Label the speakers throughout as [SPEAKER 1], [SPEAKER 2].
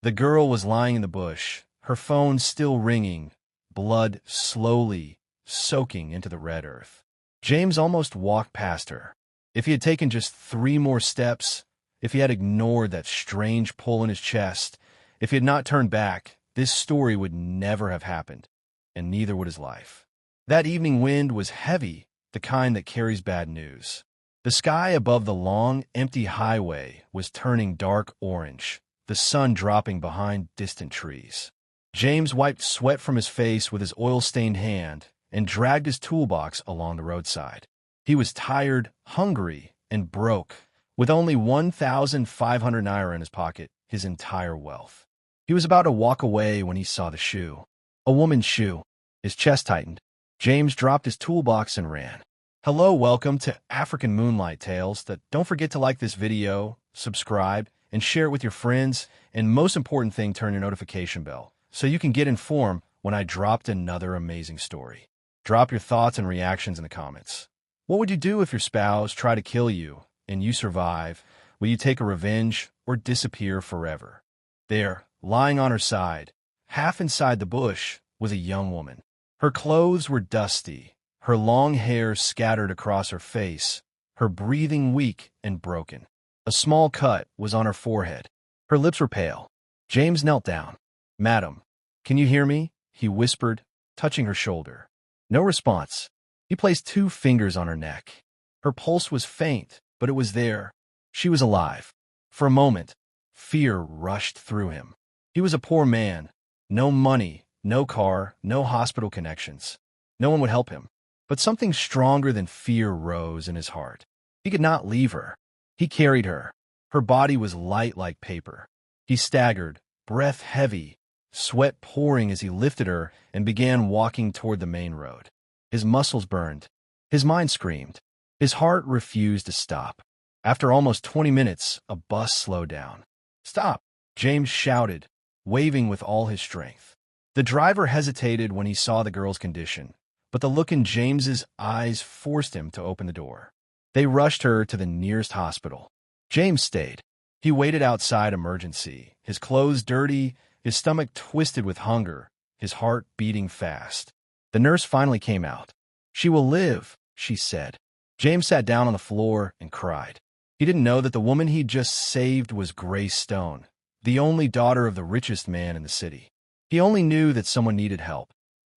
[SPEAKER 1] The girl was lying in the bush, her phone still ringing, blood slowly soaking into the red earth. James almost walked past her. If he had taken just 3 more steps, if he had ignored that strange pull in his chest, if he had not turned back, this story would never have happened, and neither would his life. That evening wind was heavy, the kind that carries bad news. The sky above the long, empty highway was turning dark orange, the sun dropping behind distant trees. James wiped sweat from his face with his oil-stained hand and dragged his toolbox along the roadside. He was tired, hungry, and broke, with only 1,500 naira in his pocket, his entire wealth. He was about to walk away when he saw the shoe. A woman's shoe. His chest tightened. James dropped his toolbox and ran. Hello, welcome to African Moonlight Tales. Don't forget to like this video, subscribe, and share it with your friends, and most important thing, turn your notification bell so you can get informed when I dropped another amazing story. Drop your thoughts and reactions in the comments. What would you do if your spouse tried to kill you and you survive? Will you take a revenge or disappear forever? There, lying on her side, half inside the bush, was a young woman. Her clothes were dusty, her long hair scattered across her face, her breathing weak and broken. A small cut was on her forehead. Her lips were pale. James knelt down. "Madam, can you hear me?" he whispered, touching her shoulder. No response. He placed 2 fingers on her neck. Her pulse was faint, but it was there. She was alive. For a moment, fear rushed through him. He was a poor man. No money, no car, no hospital connections. No one would help him. But something stronger than fear rose in his heart. He could not leave her. He carried her. Her body was light like paper. He staggered, breath heavy, sweat pouring as he lifted her and began walking toward the main road. His muscles burned. His mind screamed. His heart refused to stop. After almost 20 minutes, a bus slowed down. "Stop!" James shouted, waving with all his strength. The driver hesitated when he saw the girl's condition, but the look in James's eyes forced him to open the door. They rushed her to the nearest hospital. James stayed. He waited outside emergency, his clothes dirty, his stomach twisted with hunger, his heart beating fast. The nurse finally came out. "She will live," she said. James sat down on the floor and cried. He didn't know that the woman he'd just saved was Grace Stone, the only daughter of the richest man in the city. He only knew that someone needed help,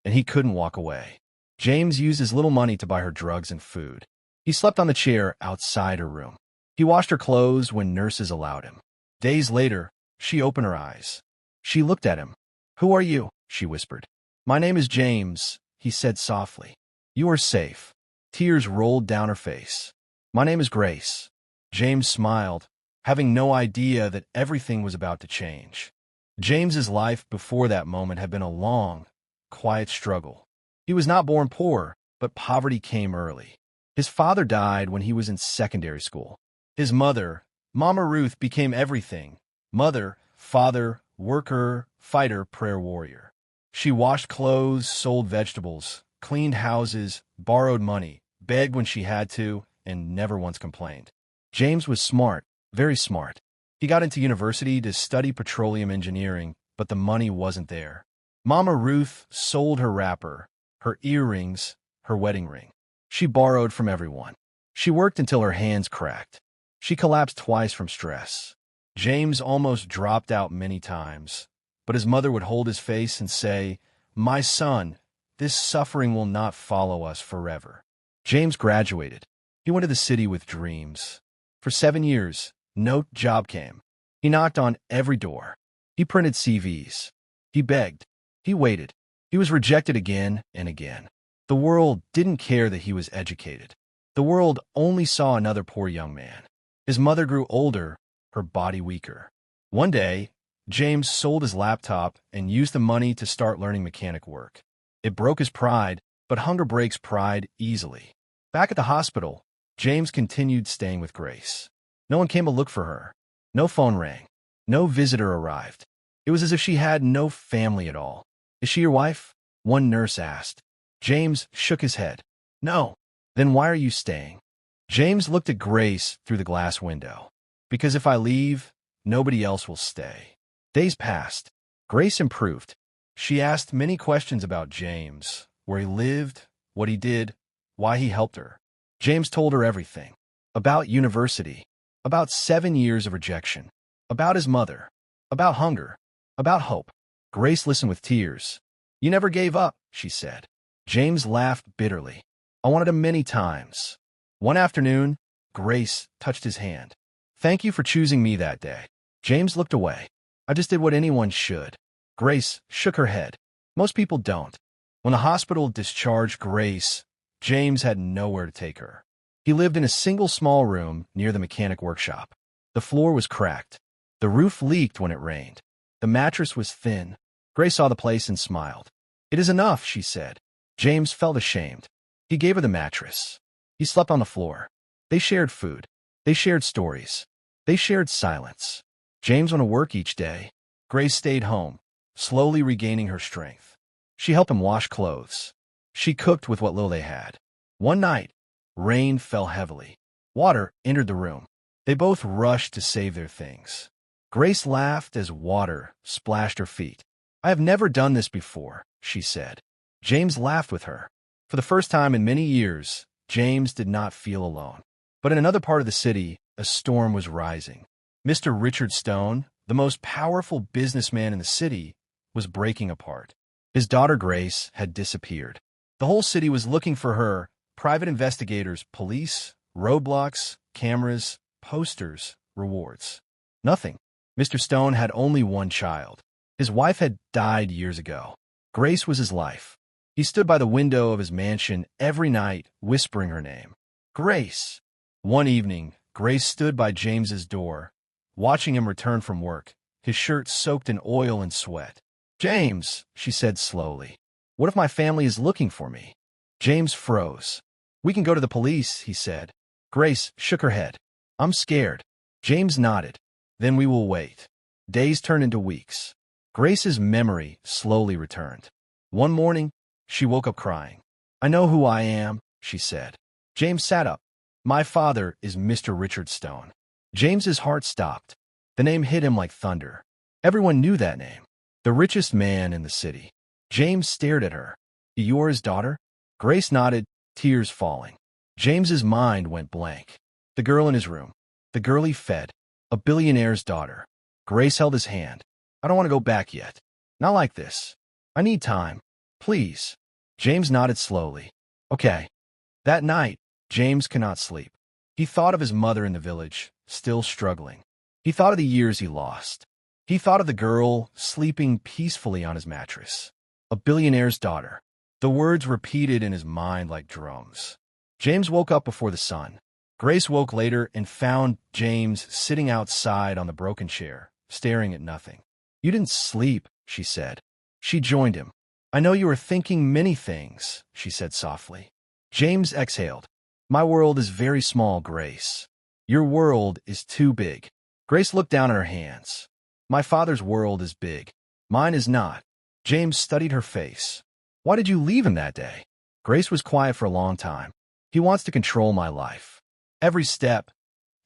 [SPEAKER 1] and he couldn't walk away. James used his little money to buy her drugs and food. He slept on the chair outside her room. He washed her clothes when nurses allowed him. Days later, she opened her eyes. She looked at him. "Who are you?" she whispered. "My name is James," he said softly. "You are safe." Tears rolled down her face. "My name is Grace." James smiled, having no idea that everything was about to change. James's life before that moment had been a long, quiet struggle. He was not born poor, but poverty came early. His father died when he was in secondary school. His mother, Mama Ruth, became everything: mother, father, worker, fighter, prayer warrior. She washed clothes, sold vegetables, cleaned houses, borrowed money, begged when she had to, and never once complained. James was smart, very smart. He got into university to study petroleum engineering, but the money wasn't there. Mama Ruth sold her wrapper, her earrings, her wedding ring. She borrowed from everyone. She worked until her hands cracked. She collapsed twice from stress. James almost dropped out many times, but his mother would hold his face and say, "My son, this suffering will not follow us forever." James graduated. He went to the city with dreams. For 7 years, no job came. He knocked on every door. He printed CVs. He begged. He waited. He was rejected again and again. The world didn't care that he was educated. The world only saw another poor young man. His mother grew older, her body weaker. One day, James sold his laptop and used the money to start learning mechanic work. It broke his pride, but hunger breaks pride easily. Back at the hospital, James continued staying with Grace. No one came to look for her. No phone rang. No visitor arrived. It was as if she had no family at all. "Is she your wife?" one nurse asked. James shook his head. "No." "Then why are you staying?" James looked at Grace through the glass window. "Because if I leave, nobody else will stay." Days passed. Grace improved. She asked many questions about James, where he lived, what he did, why he helped her. James told her everything. About university, about 7 years of rejection, about his mother, about hunger, about hope. Grace listened with tears. "You never gave up," she said. James laughed bitterly. "I wanted him many times." One afternoon, Grace touched his hand. "Thank you for choosing me that day." James looked away. "I just did what anyone should." Grace shook her head. "Most people don't." When the hospital discharged Grace, James had nowhere to take her. He lived in a single small room near the mechanic workshop. The floor was cracked. The roof leaked when it rained. The mattress was thin. Grace saw the place and smiled. "It is enough," she said. James felt ashamed. He gave her the mattress. He slept on the floor. They shared food. They shared stories. They shared silence. James went to work each day. Grace stayed home, slowly regaining her strength. She helped him wash clothes. She cooked with what little they had. One night, rain fell heavily. Water entered the room. They both rushed to save their things. Grace laughed as water splashed her feet. "I have never done this before," she said. James laughed with her. For the first time in many years, James did not feel alone. But in another part of the city, a storm was rising. Mr. Richard Stone, the most powerful businessman in the city, was breaking apart. His daughter Grace had disappeared. The whole city was looking for her. Private investigators, police, roadblocks, cameras, posters, rewards. Nothing. Mr. Stone had only one child. His wife had died years ago. Grace was his life. He stood by the window of his mansion every night, whispering her name. "Grace." One evening, Grace stood by James's door, watching him return from work, his shirt soaked in oil and sweat. "James," she said slowly, "what if my family is looking for me?" James froze. "We can go to the police," he said. Grace shook her head. "I'm scared." James nodded. "Then we will wait." Days turned into weeks. Grace's memory slowly returned. One morning, she woke up crying. "I know who I am," she said. James sat up. "My father is Mr. Richard Stone." James's heart stopped. The name hit him like thunder. Everyone knew that name. The richest man in the city. James stared at her. "You're his daughter?" Grace nodded, tears falling. James's mind went blank. The girl in his room. The girl he fed. A billionaire's daughter. Grace held his hand. "I don't want to go back yet. Not like this. I need time. Please." James nodded slowly. "Okay." That night, James could not sleep. He thought of his mother in the village, still struggling. He thought of the years he lost. He thought of the girl sleeping peacefully on his mattress. A billionaire's daughter. The words repeated in his mind like drums. James woke up before the sun. Grace woke later and found James sitting outside on the broken chair, staring at nothing. "You didn't sleep," she said. She joined him. "I know you are thinking many things," she said softly. James exhaled. "My world is very small, Grace. Your world is too big." Grace looked down at her hands. "My father's world is big. Mine is not." James studied her face. "Why did you leave him that day?" Grace was quiet for a long time. "He wants to control my life. Every step,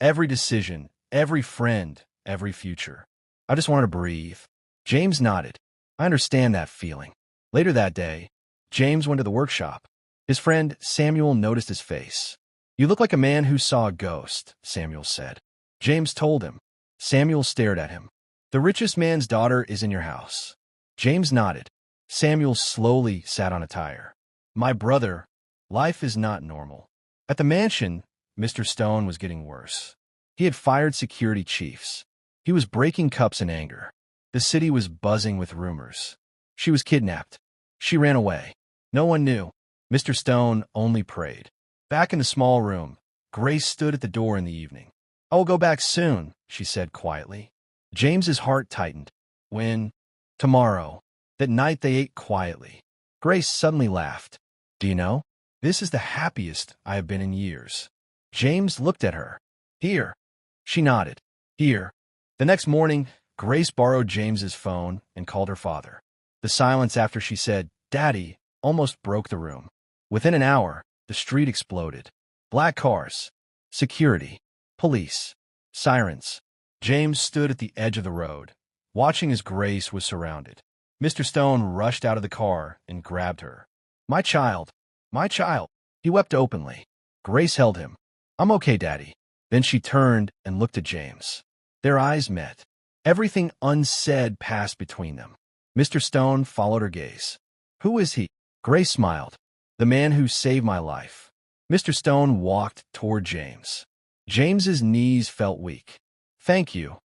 [SPEAKER 1] every decision, every friend, every future. I just wanted to breathe." James nodded. "I understand that feeling." Later that day, James went to the workshop. His friend Samuel noticed his face. "You look like a man who saw a ghost," Samuel said. James told him. Samuel stared at him. "The richest man's daughter is in your house." James nodded. Samuel slowly sat on a tire. "My brother, life is not normal." At the mansion, Mr. Stone was getting worse. He had fired security chiefs. He was breaking cups in anger. The city was buzzing with rumors. She was kidnapped. She ran away. No one knew. Mr. Stone only prayed. Back in the small room, Grace stood at the door in the evening. "I will go back soon," she said quietly. James's heart tightened. "When?" "Tomorrow." That night they ate quietly. Grace suddenly laughed. "Do you know? This is the happiest I have been in years." James looked at her. "Here." She nodded. "Here." The next morning, Grace borrowed James's phone and called her father. The silence after she said, "Daddy," almost broke the room. Within an hour, the street exploded. Black cars, security, police, sirens. James stood at the edge of the road, watching as Grace was surrounded. Mr. Stone rushed out of the car and grabbed her. My child! My child! He wept openly. Grace held him. I'm okay, Daddy. Then she turned and looked at James. Their eyes met. Everything unsaid passed between them. Mr. Stone followed her gaze. Who is he? Grace smiled. The man who saved my life. Mr. Stone walked toward James. James's knees felt weak. Thank you,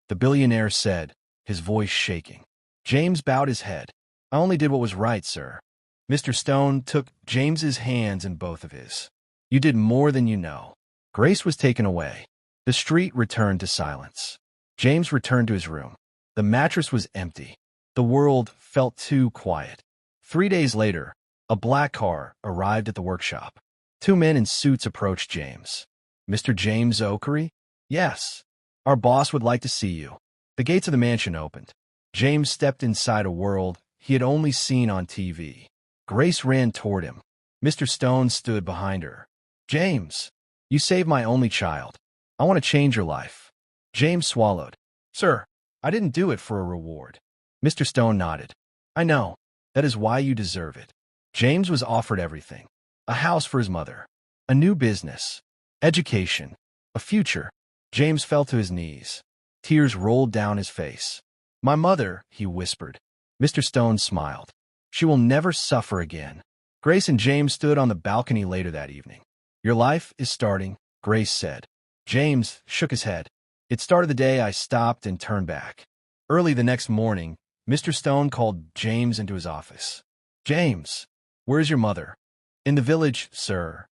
[SPEAKER 1] the billionaire said, his voice shaking. James bowed his head. I only did what was right, sir. Mr. Stone took James's hands in both of his. You did more than you know. Grace was taken away. The street returned to silence. James returned to his room. The mattress was empty. The world felt too quiet. 3 days later, a black car arrived at the workshop. 2 men in suits approached James. Mr. James Okery? Yes. Our boss would like to see you. The gates of the mansion opened. James stepped inside a world he had only seen on TV. Grace ran toward him. Mr. Stone stood behind her. James, you saved my only child. I want to change your life. James swallowed. Sir, I didn't do it for a reward. Mr. Stone nodded. I know. That is why you deserve it. James was offered everything. A house for his mother. A new business. Education. A future. James fell to his knees. Tears rolled down his face. My mother, he whispered. Mr. Stone smiled. She will never suffer again. Grace and James stood on the balcony later that evening. Your life is starting, Grace said. James shook his head. It started the day I stopped and turned back. Early the next morning, Mr. Stone called James into his office. James, where is your mother? In the village, sir.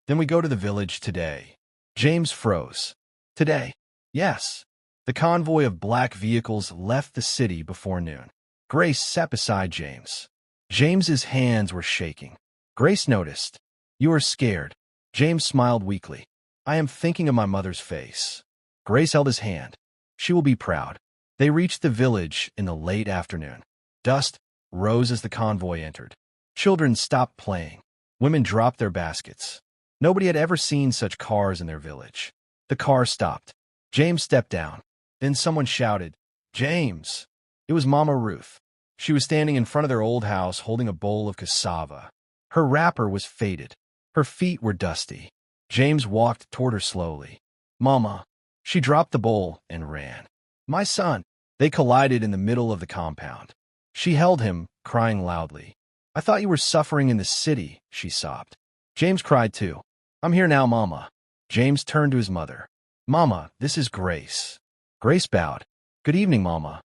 [SPEAKER 1] Then we go to the village today. James froze. Today? Yes. The convoy of black vehicles left the city before noon. Grace sat beside James. James's hands were shaking. Grace noticed. You are scared. James smiled weakly. I am thinking of my mother's face. Grace held his hand. She will be proud. They reached the village in the late afternoon. Dust rose as the convoy entered. Children stopped playing. Women dropped their baskets. Nobody had ever seen such cars in their village. The car stopped. James stepped down. Then someone shouted, James! It was Mama Ruth. She was standing in front of their old house holding a bowl of cassava. Her wrapper was faded. Her feet were dusty. James walked toward her slowly. Mama. She dropped the bowl and ran. My son. They collided in the middle of the compound. She held him, crying loudly. I thought you were suffering in the city, she sobbed. James cried too. I'm here now, Mama. James turned to his mother. Mama, this is Grace. Grace bowed. Good evening, Mama.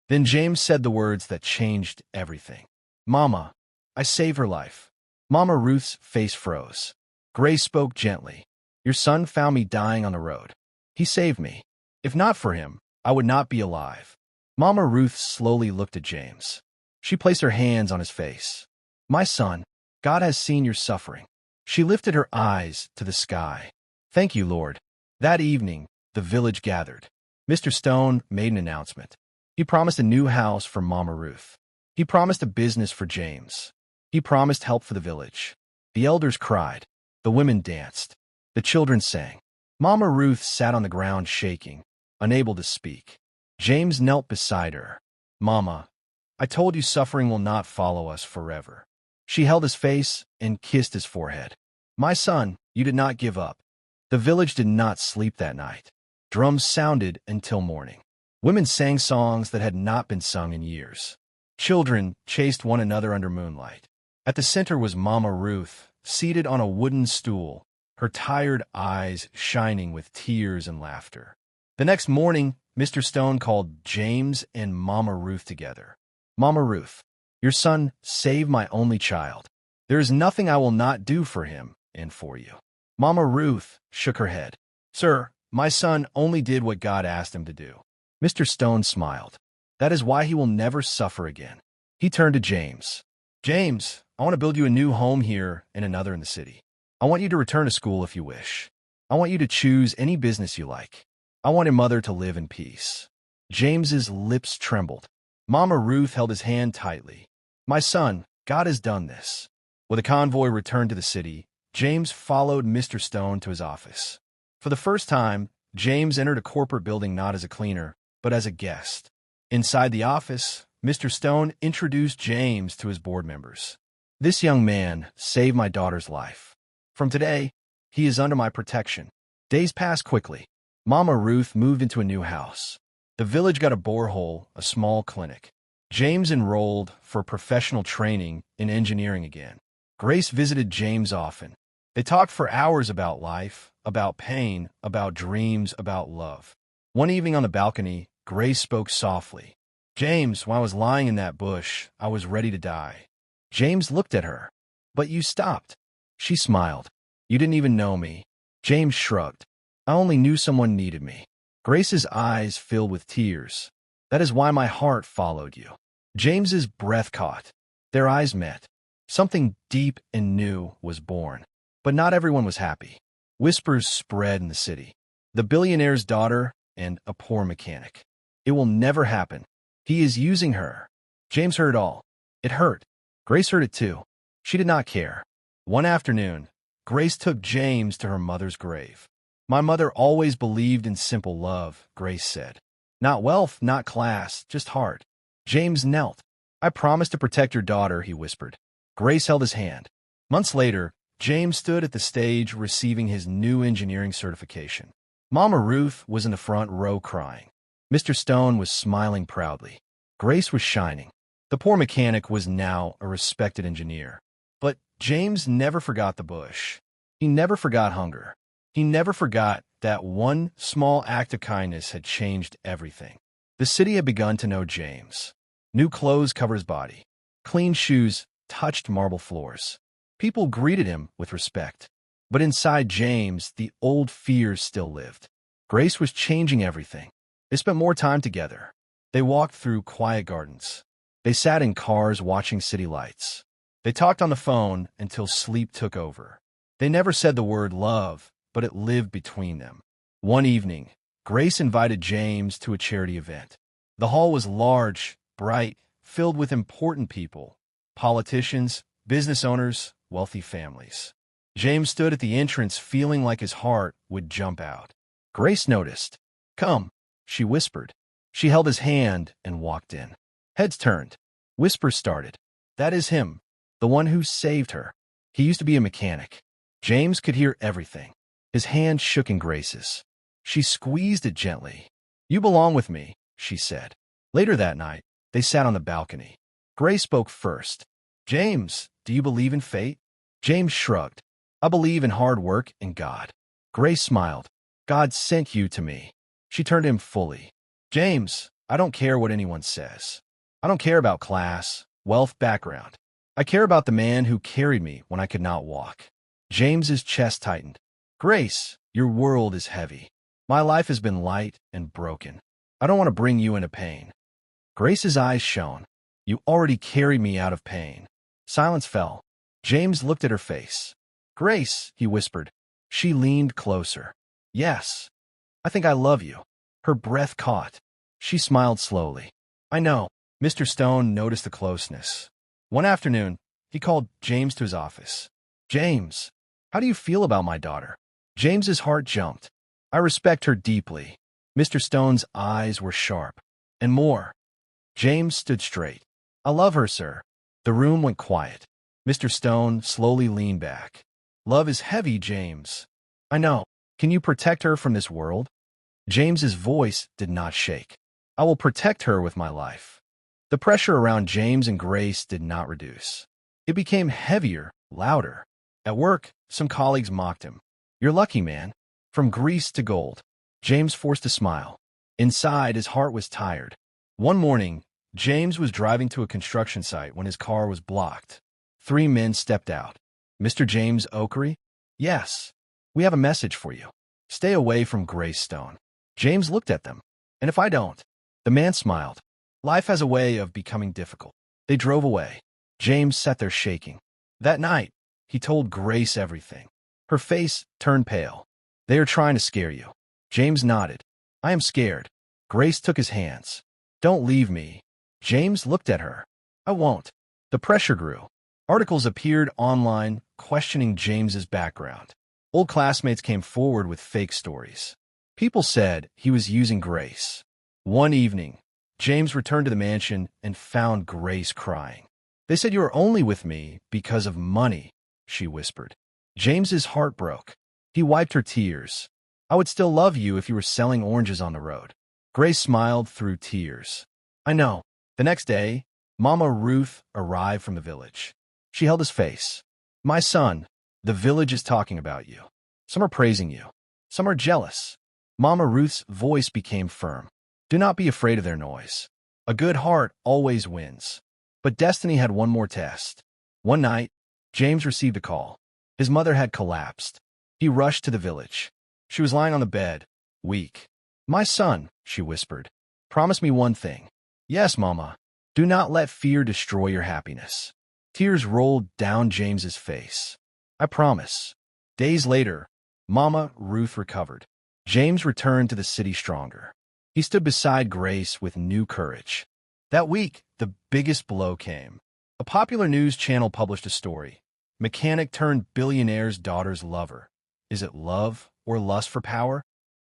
[SPEAKER 1] Then James said the words that changed everything. Mama, I saved her life. Mama Ruth's face froze. Grace spoke gently. Your son found me dying on the road. He saved me. If not for him, I would not be alive. Mama Ruth slowly looked at James. She placed her hands on his face. My son, God has seen your suffering. She lifted her eyes to the sky. Thank you, Lord. That evening, the village gathered. Mr. Stone made an announcement. He promised a new house for Mama Ruth. He promised a business for James. He promised help for the village. The elders cried. The women danced. The children sang. Mama Ruth sat on the ground shaking, unable to speak. James knelt beside her. Mama, I told you suffering will not follow us forever. She held his face and kissed his forehead. My son, you did not give up. The village did not sleep that night. Drums sounded until morning. Women sang songs that had not been sung in years. Children chased one another under moonlight. At the center was Mama Ruth, seated on a wooden stool, her tired eyes shining with tears and laughter. The next morning, Mr. Stone called James and Mama Ruth together. Mama Ruth, your son saved my only child. There is nothing I will not do for him and for you. Mama Ruth shook her head. Sir, my son only did what God asked him to do. Mr. Stone smiled. That is why he will never suffer again. He turned to James. James, I want to build you a new home here and another in the city. I want you to return to school if you wish. I want you to choose any business you like. I want your mother to live in peace. James's lips trembled. Mama Ruth held his hand tightly. My son, God has done this. When the convoy returned to the city, James followed Mr. Stone to his office. For the first time, James entered a corporate building not as a cleaner, but as a guest. Inside the office, Mr. Stone introduced James to his board members. This young man saved my daughter's life. From today, he is under my protection. Days passed quickly. Mama Ruth moved into a new house. The village got a borehole, a small clinic. James enrolled for professional training in engineering again. Grace visited James often. They talked for hours about life, about pain, about dreams, about love. One evening on the balcony, Grace spoke softly. James, when I was lying in that bush, I was ready to die. James looked at her. But you stopped. She smiled. You didn't even know me. James shrugged. I only knew someone needed me. Grace's eyes filled with tears. That is why my heart followed you. James's breath caught. Their eyes met. Something deep and new was born. But not everyone was happy. Whispers spread in the city. The billionaire's daughter and a poor mechanic. It will never happen. He is using her. James heard it all. It hurt. Grace heard it too. She did not care. One afternoon, Grace took James to her mother's grave. My mother always believed in simple love, Grace said. Not wealth, not class, just heart. James knelt. I promised to protect your daughter, he whispered. Grace held his hand. Months later, James stood at the stage receiving his new engineering certification. Mama Ruth was in the front row crying. Mr. Stone was smiling proudly. Grace was shining. The poor mechanic was now a respected engineer. But James never forgot the bush. He never forgot hunger. He never forgot that one small act of kindness had changed everything. The city had begun to know James. New clothes covered his body. Clean shoes touched marble floors. People greeted him with respect. But inside James, the old fears still lived. Grace was changing everything. They spent more time together. They walked through quiet gardens. They sat in cars watching city lights. They talked on the phone until sleep took over. They never said the word love, but it lived between them. One evening, Grace invited James to a charity event. The hall was large, bright, filled with important people, politicians, business owners, wealthy families. James stood at the entrance feeling like his heart would jump out. Grace noticed. Come, she whispered. She held his hand and walked in. Heads turned. Whispers started. That is him, the one who saved her. He used to be a mechanic. James could hear everything. His hand shook in Grace's. She squeezed it gently. You belong with me, she said. Later that night, they sat on the balcony. Grace spoke first. James, do you believe in fate? James shrugged. I believe in hard work and God. Grace smiled. God sent you to me. She turned to him fully. James, I don't care what anyone says. I don't care about class, wealth, background. I care about the man who carried me when I could not walk. James's chest tightened. Grace, your world is heavy. My life has been light and broken. I don't want to bring you into pain. Grace's eyes shone. You already carried me out of pain. Silence fell. James looked at her face. Grace, he whispered. She leaned closer. Yes, I think I love you. Her breath caught. She smiled slowly. I know. Mr. Stone noticed the closeness. One afternoon, he called James to his office. James, how do you feel about my daughter? James's heart jumped. I respect her deeply. Mr. Stone's eyes were sharp. And more. James stood straight. I love her, sir. The room went quiet. Mr. Stone slowly leaned back. Love is heavy, James. I know. Can you protect her from this world? James's voice did not shake. I will protect her with my life. The pressure around James and Grace did not reduce. It became heavier, louder. At work, some colleagues mocked him. You're lucky, man. From grease to gold. James forced a smile. Inside, his heart was tired. One morning, James was driving to a construction site when his car was blocked. 3 men stepped out. Mr. James Oakery? Yes. We have a message for you. Stay away from Grace Stone. James looked at them. And if I don't? The man smiled. Life has a way of becoming difficult. They drove away. James sat there shaking. That night, he told Grace everything. Her face turned pale. They are trying to scare you. James nodded. I am scared. Grace took his hands. Don't leave me. James looked at her. I won't. The pressure grew. Articles appeared online questioning James's background. Old classmates came forward with fake stories. People said he was using Grace. One evening, James returned to the mansion and found Grace crying. "They said you were only with me because of money," she whispered. James's heart broke. He wiped her tears. "I would still love you if you were selling oranges on the road." Grace smiled through tears. "I know." The next day, Mama Ruth arrived from the village. She held his face. "My son, the village is talking about you. Some are praising you. Some are jealous." Mama Ruth's voice became firm. "Do not be afraid of their noise. A good heart always wins." But destiny had one more test. One night, James received a call. His mother had collapsed. He rushed to the village. She was lying on the bed, weak. "My son," she whispered, "promise me one thing." "Yes, Mama. Do not let fear destroy your happiness." Tears rolled down James's face. "I promise." Days later, Mama Ruth recovered. James returned to the city stronger. He stood beside Grace with new courage. That week, the biggest blow came. A popular news channel published a story. Mechanic turned billionaire's daughter's lover. Is it love or lust for power?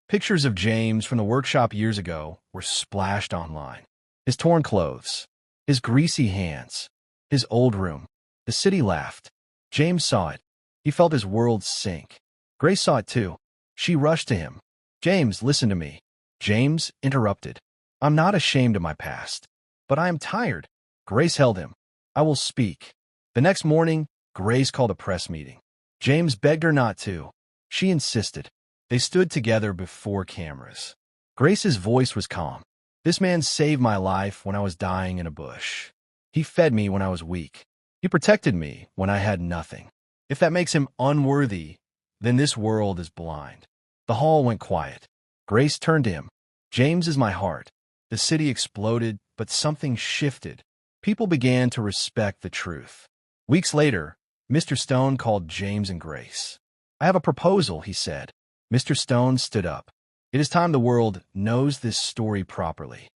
[SPEAKER 1] Pictures of James from the workshop years ago were splashed online. His torn clothes, his greasy hands, his old room. The city laughed. James saw it. He felt his world sink. Grace saw it too. She rushed to him. "James, listen to me." James interrupted. "I'm not ashamed of my past, but I am tired." Grace held him. "I will speak." The next morning, Grace called a press meeting. James begged her not to. She insisted. They stood together before cameras. Grace's voice was calm. "This man saved my life when I was dying in a bush. He fed me when I was weak. He protected me when I had nothing. If that makes him unworthy, then this world is blind." The hall went quiet. Grace turned to him. "James is my heart." The city exploded, but something shifted. People began to respect the truth. Weeks later, Mr. Stone called James and Grace. "I have a proposal," he said. Mr. Stone stood up. "It is time the world knows this story properly."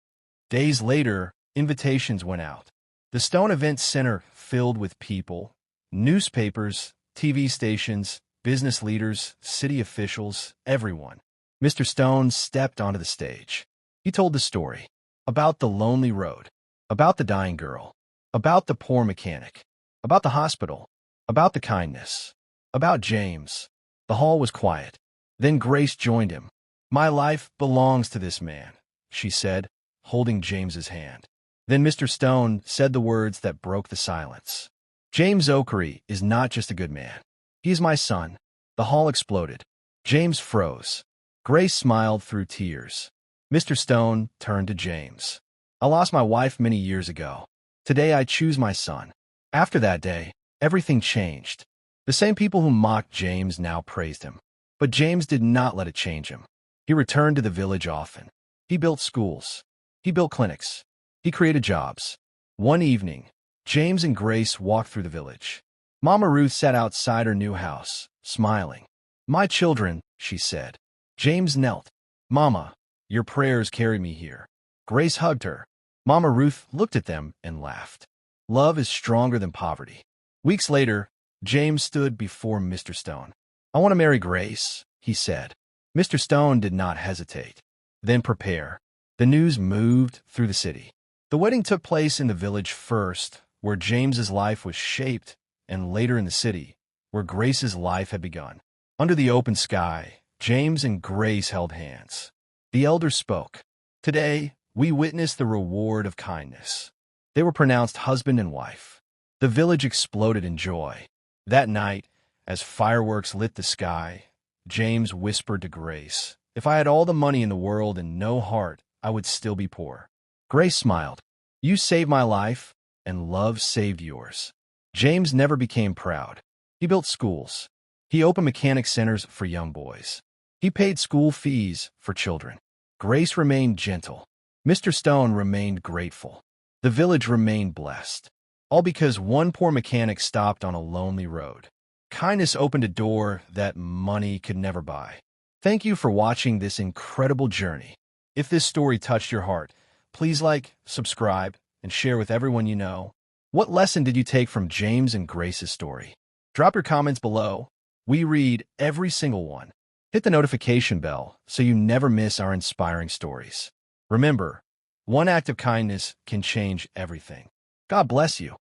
[SPEAKER 1] Days later, invitations went out. The Stone Event Center filled with people, newspapers, TV stations, business leaders, city officials, everyone. Mr. Stone stepped onto the stage. He told the story about the lonely road, about the dying girl, about the poor mechanic, about the hospital, about the kindness, about James. The hall was quiet. Then Grace joined him. "My life belongs to this man," she said, holding James's hand. Then Mr. Stone said the words that broke the silence. "James Oakery is not just a good man. He is my son." The hall exploded. James froze. Grace smiled through tears. Mr. Stone turned to James. "I lost my wife many years ago. Today I choose my son." After that day, everything changed. The same people who mocked James now praised him. But James did not let it change him. He returned to the village often. He built schools. He built clinics. He created jobs. One evening, James and Grace walked through the village. Mama Ruth sat outside her new house, smiling. "My children," she said. James knelt. "Mama, your prayers carried me here." Grace hugged her. Mama Ruth looked at them and laughed. Love is stronger than poverty. Weeks later, James stood before Mr. Stone. "I want to marry Grace," he said. Mr. Stone did not hesitate. "Then prepare." The news moved through the city. The wedding took place in the village first, where James's life was shaped, and later in the city, where Grace's life had begun. Under the open sky, James and Grace held hands. The elder spoke. "Today, we witness the reward of kindness." They were pronounced husband and wife. The village exploded in joy. That night, as fireworks lit the sky, James whispered to Grace, "If I had all the money in the world and no heart, I would still be poor." Grace smiled. "You saved my life, and love saved yours." James never became proud. He built schools. He opened mechanic centers for young boys. He paid school fees for children. Grace remained gentle. Mr. Stone remained grateful. The village remained blessed. All because one poor mechanic stopped on a lonely road. Kindness opened a door that money could never buy. Thank you for watching this incredible journey. If this story touched your heart, please like, subscribe, and share with everyone you know. What lesson did you take from James and Grace's story? Drop your comments below. We read every single one. Hit the notification bell so you never miss our inspiring stories. Remember, One act of kindness can change everything. God bless you.